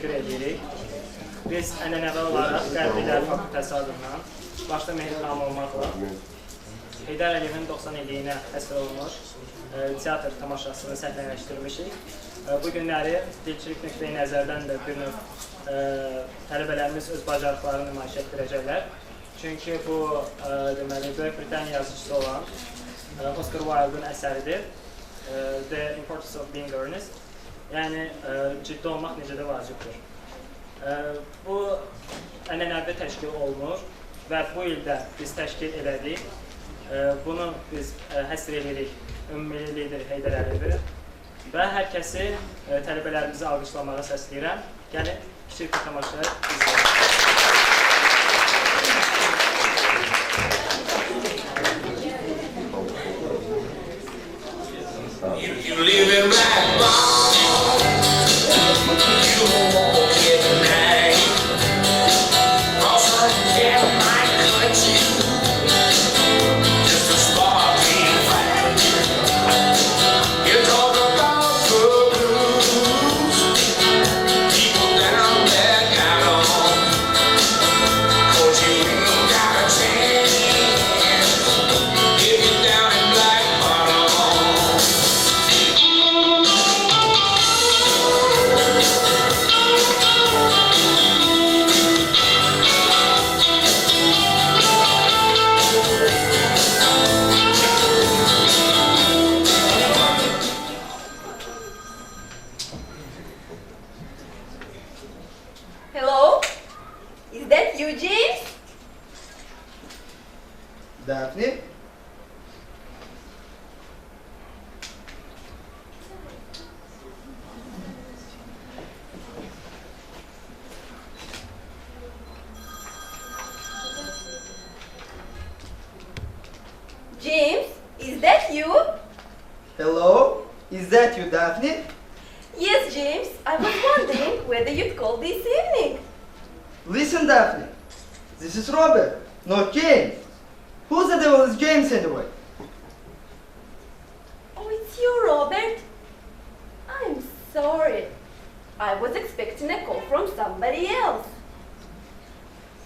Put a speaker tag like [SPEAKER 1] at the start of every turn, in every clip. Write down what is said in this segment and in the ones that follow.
[SPEAKER 1] təşəkkür edirik. Biz ənənəvi olaraq Qərb İllər Fakültəsi adından, başda Mehri xanım olmaqla, Heydər Əliyevin 90 illiyinə həsr olunmuş teatr tamaşasını səhnələşdirmişik. Bu günləri dilçilik nöqteyi nəzərdən də bir növ tələbələrimiz öz bacarıqlarını nümayiş etdirəcəklər. Çünki bu, deməli, Böyük Britaniya yazıcısı olan Oscar Wilde'ın əsəridir. The Importance of Being Earnest. Yəni, ciddi olmaq necə də vacibdir. Bu ənənəvi təşkil olunur və bu ildə biz təşkil elədik. Bunu biz həsr edirik ümumi lider Heydər Əliyevi və hər kəsi tələbələrimizi alqışlamağa səsləyirəm. Gəlin, kiçik bir tamaşa izləyək.
[SPEAKER 2] Daphne?
[SPEAKER 3] James, is that you?
[SPEAKER 2] Hello? Is that you, Daphne?
[SPEAKER 3] Yes, James. I was wondering whether you'd call this evening.
[SPEAKER 2] Listen, Daphne. This is Robert, not James. Who the devil is James anyway?
[SPEAKER 3] Oh, it's you, Robert. I'm sorry. I was expecting a call from somebody else.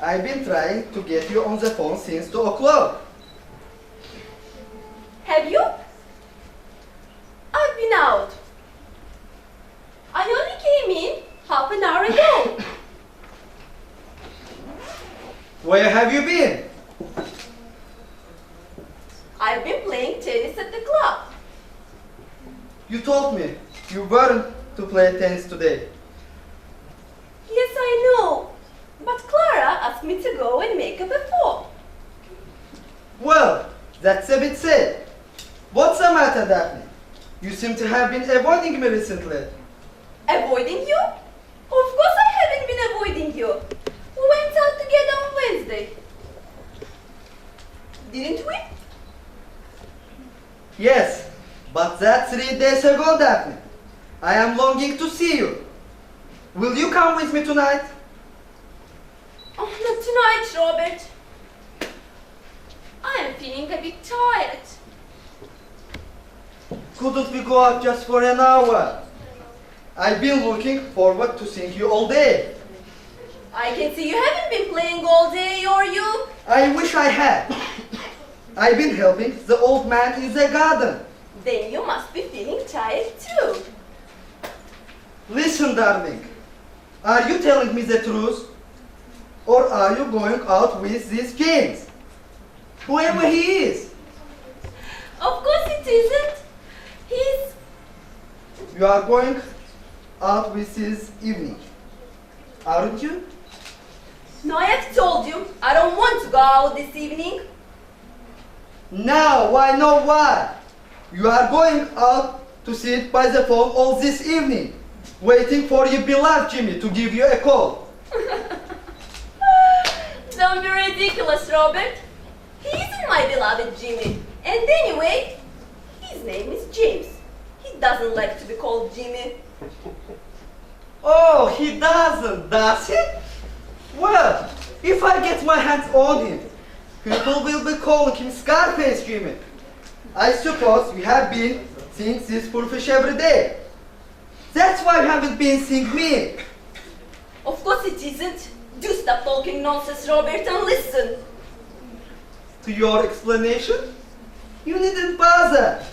[SPEAKER 2] I've been trying to get you on the phone since 2 o'clock.
[SPEAKER 3] Have you? I've been out. I only came in half an hour ago.
[SPEAKER 2] Where have you been?
[SPEAKER 3] I've been playing tennis at the club.
[SPEAKER 2] You told me you weren't to play tennis today.
[SPEAKER 3] Yes, I know. But Clara asked me to go and make up a form.
[SPEAKER 2] Well, that's a bit sad. What's the matter, Daphne? You seem to have been avoiding me recently.
[SPEAKER 3] Avoiding you? Of course I haven't been avoiding you. We went out together on Wednesday. Didn't we?
[SPEAKER 2] Yes, but that's 3 days ago, Daphne. I am longing to see you. Will you come with me tonight?
[SPEAKER 3] Oh, not tonight, Robert. I am feeling a bit tired.
[SPEAKER 2] Couldn't we go out just for an hour? I've been looking forward to seeing you all day.
[SPEAKER 3] I can see you haven't been playing all day, or you?
[SPEAKER 2] I wish I had. I've been helping the old man in the garden.
[SPEAKER 3] Then you must be feeling tired too.
[SPEAKER 2] Listen, darling. Are you telling me the truth? Or are you going out with this James? Whoever he is.
[SPEAKER 3] Of course it isn't. He's...
[SPEAKER 2] You are going out with this evening, aren't you?
[SPEAKER 3] No, I have told you, I don't want to go out this evening.
[SPEAKER 2] Now I know why. You are going out to sit by the phone all this evening, waiting for your beloved Jimmy to give you a call.
[SPEAKER 3] Don't be ridiculous, Robert. He isn't my beloved Jimmy. And anyway, his name is James. He doesn't like to be called Jimmy.
[SPEAKER 2] Oh, he doesn't, does he? Well, if I get my hands on him, people will be calling him Scarface Jimmy. I suppose you have been seeing this poor fish every day. That's why you haven't been seeing me.
[SPEAKER 3] Of course it isn't. Do stop talking nonsense, Robert, and listen.
[SPEAKER 2] To your explanation? You needn't bother.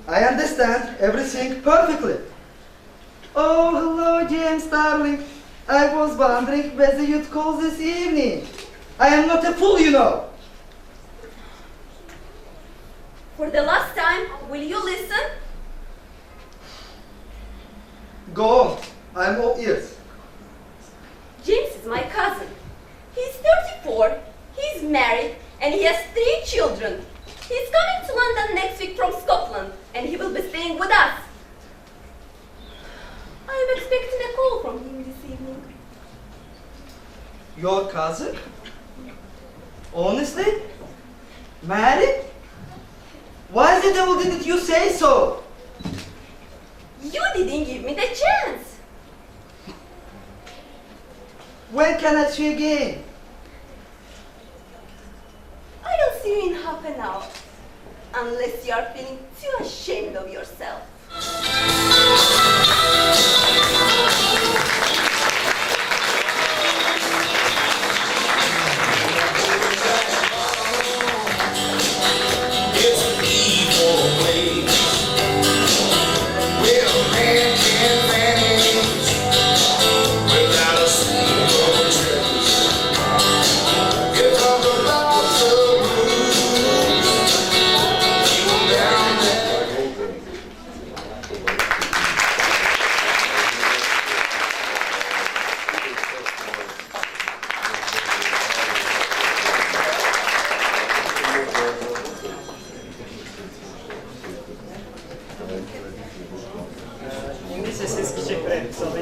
[SPEAKER 2] I understand everything perfectly. Oh, hello, James, darling. I was wondering whether you'd call this evening. I am not a fool, you know.
[SPEAKER 3] For the last time, will you listen?
[SPEAKER 2] Go on. I'm all ears.
[SPEAKER 3] James is my cousin. He's 34, he's married, and he has 3 children. He's coming to London next week from Scotland, and he will be staying with us. I am expecting a call from him this evening.
[SPEAKER 2] Your cousin? Honestly? Married? Why the devil didn't you say so?
[SPEAKER 3] You didn't give me the chance.
[SPEAKER 2] When can I see you again?
[SPEAKER 3] I'll see you in half an hour. Unless you are feeling too ashamed of yourself.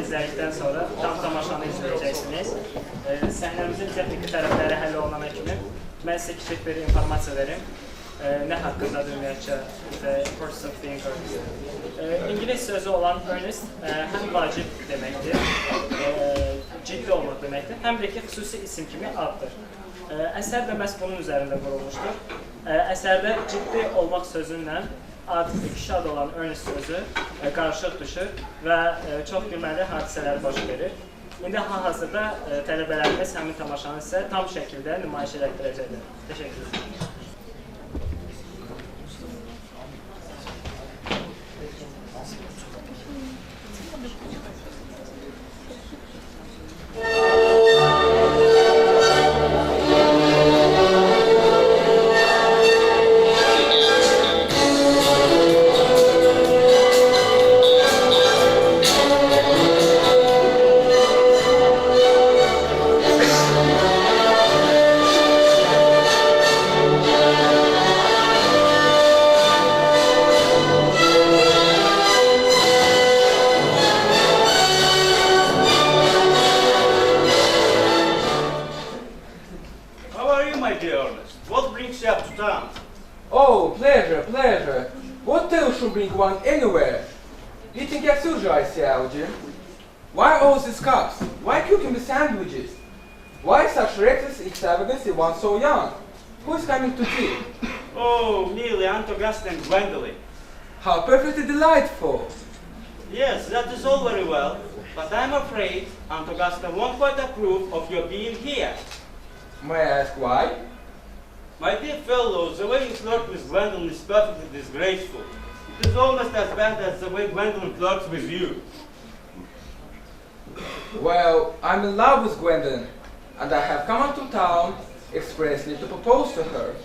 [SPEAKER 1] izlədikdən sonra tam tamaşanı izləyəcəksiniz. Səhnəmizin texniki tərəfləri həll olunan kimi mən sizə kiçik bir informasiya verim. Nə haqqındadır ümumiyyətcə Process of Being Earnest. İngilis sözü olan Earnest həm vacib deməkdir, ciddi olmaq deməkdir, həm də ki, xüsusi isim kimi addır. Əsər də məhz bunun üzərində qurulmuşdur. Əsərdə ciddi olmaq sözünlə ad, kişi adı olan Earnest sözü qarışıq düşür və çox gülməli hadisələr baş verir. İndi hal-hazırda tələbələrimiz həmin tamaşanı sizə tam şəkildə nümayiş elətdirəcəkdir. Təşəkkür ederim.
[SPEAKER 4] Why all these cups? Why cooking the sandwiches? Why such reckless extravagance one so young? Who is coming to tea?
[SPEAKER 5] Oh, merely Antogasta and Gwendolen.
[SPEAKER 4] How perfectly delightful!
[SPEAKER 5] Yes, that is all very well, but I'm afraid Antogasta won't quite approve of your being here.
[SPEAKER 4] May I ask why?
[SPEAKER 5] My dear fellow, the way you flirt with Gwendolen is perfectly disgraceful. It is almost as bad as the way Gwendolen flirts with you.
[SPEAKER 4] Well, I'm in love with Gwendolen, and I have come into town expressly to propose to her.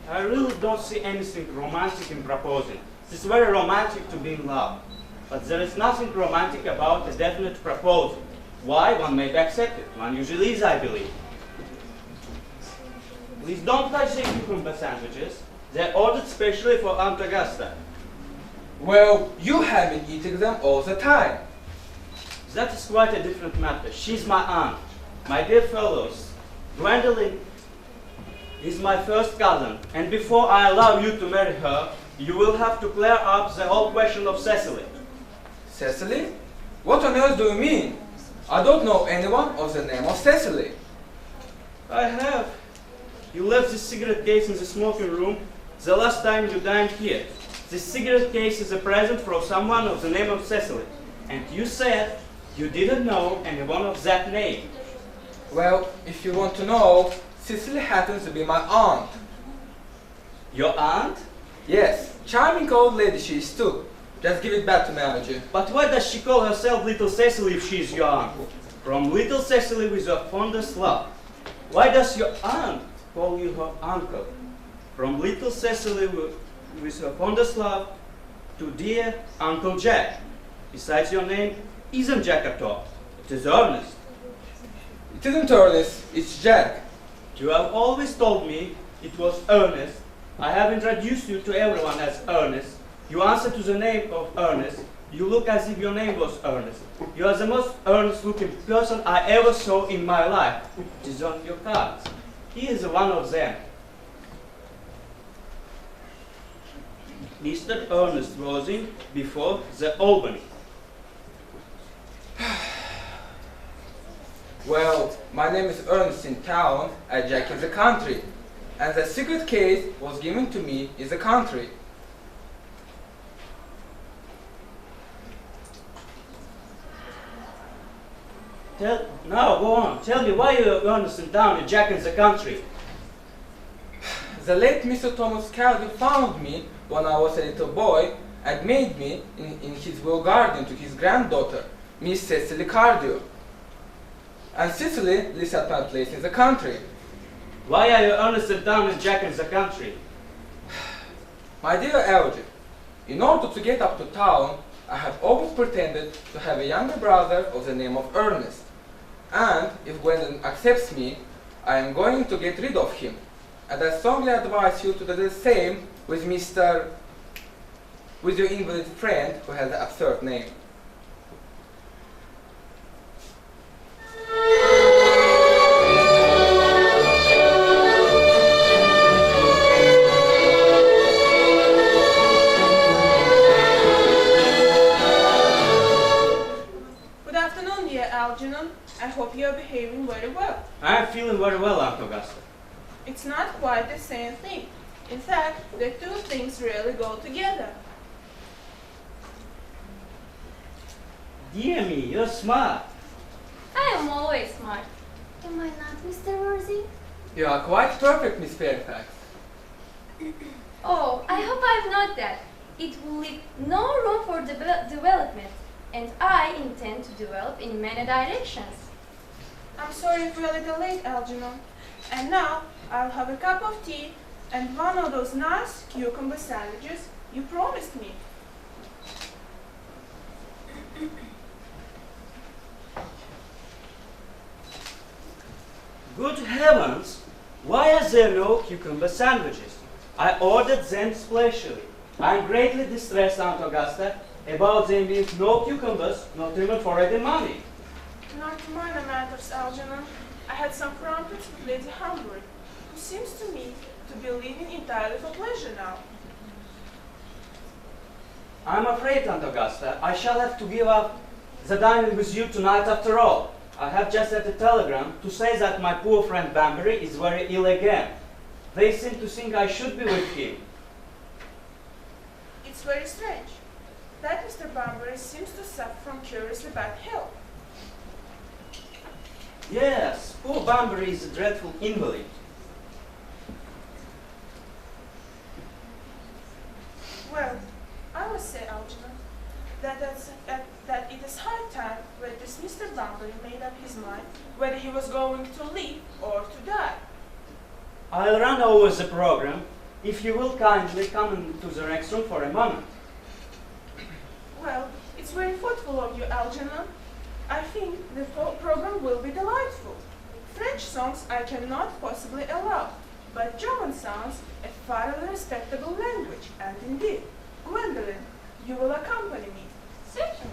[SPEAKER 5] I really don't see anything romantic in proposing. It is very romantic to be in love, but there is nothing romantic about a definite proposal. Why? One may be accepted. One usually is, I believe. Please don't touch the cucumber sandwiches. They are ordered specially for Antogasta.
[SPEAKER 4] Well, you have been eating them all the time.
[SPEAKER 5] That is quite a different matter. She's my aunt. My dear fellows, Gwendolen is my first cousin, and before I allow you to marry her, you will have to clear up the whole question of Cecily.
[SPEAKER 4] Cecily? What on earth do you mean? I don't know anyone of the name of Cecily.
[SPEAKER 5] I have. You left this cigarette case in the smoking room the last time you dined here. This cigarette case is a present from someone of the name of Cecily. And you said You didn't know anyone of that name.
[SPEAKER 4] Well, if you want to know, Cecily happens to be my aunt.
[SPEAKER 5] Your aunt?
[SPEAKER 4] Yes, charming old lady she is too. Just give it back to me, Algie.
[SPEAKER 5] But why does she call herself Little Cecily if she is your aunt? From Little Cecily with your fondest love. Why does your aunt call you her uncle? From Little Cecily with her fondest love to dear Uncle Jack. Besides, your name isn't Jack at all. It is Earnest.
[SPEAKER 4] It isn't Earnest, it's Jack.
[SPEAKER 5] You have always told me it was Earnest. I have introduced you to everyone as Earnest. You answer to the name of Earnest. You look as if your name was Earnest. You are the most earnest-looking person I ever saw in my life. It is on your cards. He is one of them. Mr. Earnest was in before the Albany.
[SPEAKER 4] Well, my name is Ernest in town and Jack in the country. And the secret case was given to me in the country.
[SPEAKER 5] Now, go on. Tell me why you are Earnest in town and Jack in the country.
[SPEAKER 4] The late Mr. Thomas Calvin found me when I was a little boy and made me in his will guardian to his granddaughter, Miss Cecily Cardew. And Cecily lives at my place in the country.
[SPEAKER 5] Why are you Earnest in town and Jack in the country?
[SPEAKER 4] My dear Algie, in order to get up to town, I have always pretended to have a younger brother of the name of Earnest. And if Gwendolyn accepts me, I am going to get rid of him. And I strongly advise you to do the same with your invalid friend who has an absurd name.
[SPEAKER 6] Good afternoon, dear Algernon. I hope you are behaving very well.
[SPEAKER 5] I am feeling very well, Aunt Augusta.
[SPEAKER 6] It's not quite the same thing. In fact, the two things really go together.
[SPEAKER 5] Dear me, you're smart.
[SPEAKER 3] I am always smart. Am I not, Mr. Worthy?
[SPEAKER 4] You are quite perfect, Miss Fairfax.
[SPEAKER 3] Oh, I hope I'm not that. It will leave no room for development, and I intend to develop in many directions.
[SPEAKER 6] I'm sorry if we're a little late, Algernon. And now, I'll have a cup of tea and one of those nice cucumber sandwiches you promised me.
[SPEAKER 5] Good heavens! Why are there no cucumber sandwiches? I ordered them specially. I am greatly distressed, Aunt Augusta, about there being no cucumbers, not even for ready money.
[SPEAKER 6] Not minor matters, Algernon. I had some crumpets with Lady Humbury, who seems to me to be living entirely for pleasure now.
[SPEAKER 5] I'm afraid, Aunt Augusta, I shall have to give up the dining with you tonight after all. I have just had a telegram to say that my poor friend Banbury is very ill again. They seem to think I should be with him.
[SPEAKER 6] It's very strange. That Mr. Banbury seems to suffer from curiously bad health.
[SPEAKER 5] Yes, poor Banbury is a dreadful invalid.
[SPEAKER 6] Well, I must say, Algernon, that it is high time that this Mr. Banbury made up his mind whether he was going to live or to die.
[SPEAKER 5] I'll run over the program if you will kindly come into the next room for a moment.
[SPEAKER 6] Well, it's very thoughtful of you, Algernon. I think the program will be delightful. French songs I cannot possibly allow, but German sounds a thoroughly respectable language, and indeed, Gwendolyn, you will accompany me.
[SPEAKER 3] Certainly.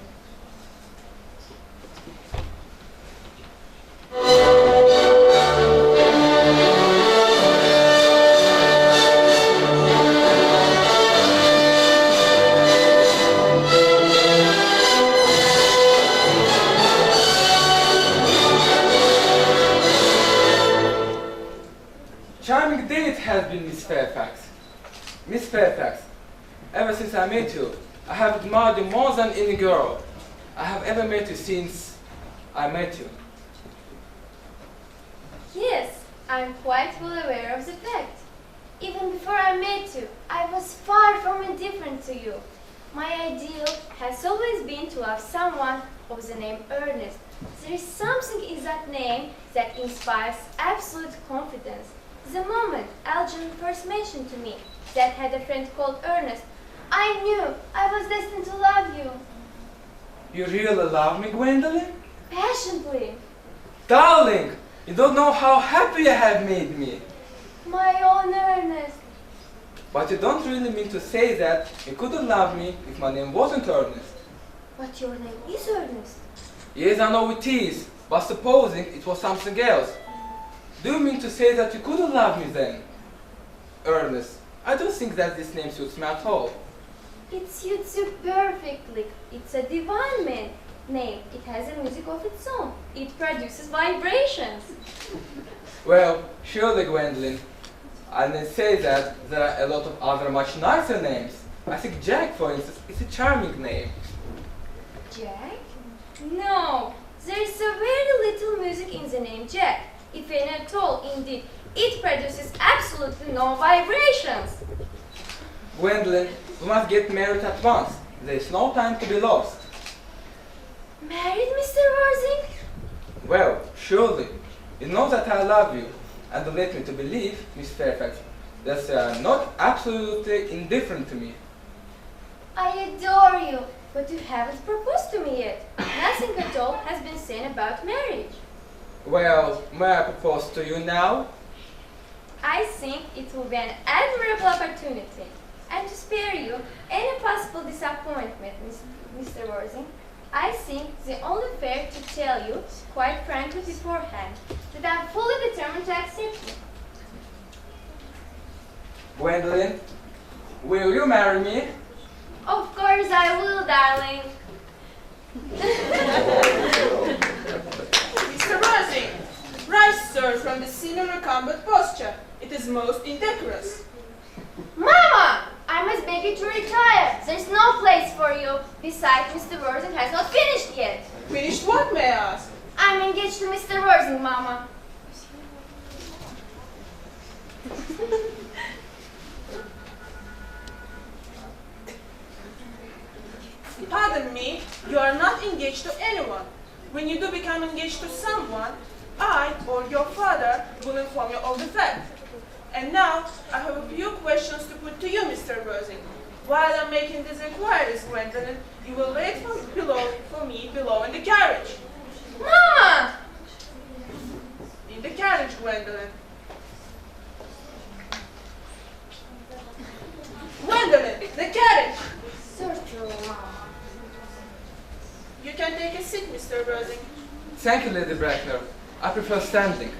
[SPEAKER 4] Charming day it has been, Miss Fairfax. Miss Fairfax, ever since I met you, I have admired you more than any girl I have ever met you since I met you.
[SPEAKER 7] Yes, I'm quite well aware of the fact. Even before I met you, I was far from indifferent to you. My ideal has always been to love someone of the name Earnest. There is something in that name that inspires absolute confidence. The moment Algernon first mentioned to me that had a friend called Earnest, I knew I was destined to love you.
[SPEAKER 4] You really love me, Gwendolyn?
[SPEAKER 7] Passionately.
[SPEAKER 4] Darling, you don't know how happy you have made me.
[SPEAKER 7] My own Earnest.
[SPEAKER 4] But you don't really mean to say that you couldn't love me if my name wasn't Earnest.
[SPEAKER 7] But your name is Earnest.
[SPEAKER 4] Yes, I know it is, but supposing it was something else. Do you mean to say that you couldn't love me then? Ernest, I don't think that this name suits me at all.
[SPEAKER 7] It suits you perfectly. It's a divine name. It has a music of its own. It produces vibrations.
[SPEAKER 4] Well, surely, Gwendolyn, I may say that there are a lot of other much nicer names. I think Jack, for instance, is a charming name.
[SPEAKER 7] Jack? No, there is a very little music in the name Jack. If any at all, indeed, it produces absolutely no vibrations.
[SPEAKER 4] Gwendolyn, we must get married at once. There is no time to be lost.
[SPEAKER 7] Married, Mr. Worthing?
[SPEAKER 4] Well, surely. You know that I love you, and let me to believe, Miss Fairfax, that you are not absolutely indifferent to me.
[SPEAKER 7] I adore you, but you haven't proposed to me yet. Nothing at all has been said about marriage.
[SPEAKER 4] Well, may I propose to you now?
[SPEAKER 7] I think it will be an admirable opportunity. And to spare you any possible disappointment, Mr. Worthing, I think the only fair to tell you, quite frankly beforehand, that I'm fully determined to accept you.
[SPEAKER 4] Gwendolyn, will you marry me?
[SPEAKER 7] Of course I will, darling.
[SPEAKER 6] Mr. Worthing, rise, sir, from the scene in recumbent posture. It is most indecorous.
[SPEAKER 7] Mama! I must beg you to retire. There's no place for you. Besides, Mr. Worthing has not finished yet.
[SPEAKER 6] Finished what, may I ask?
[SPEAKER 7] I'm engaged to Mr. Worthing, Mama.
[SPEAKER 6] Pardon me, you are not engaged to anyone. When you do become engaged to someone, I or your father will inform you of the fact. And now, I have a few questions to put to you, Mr. Worthing. While I'm making these inquiries, Gwendolyn, you will wait for me below in the carriage.
[SPEAKER 7] Mama!
[SPEAKER 6] In the carriage, Gwendolyn. Gwendolyn, the carriage!
[SPEAKER 7] Certainly, Mama.
[SPEAKER 6] You can take a seat, Mr. Worthing.
[SPEAKER 4] Thank you, Lady Bracknell. I prefer standing.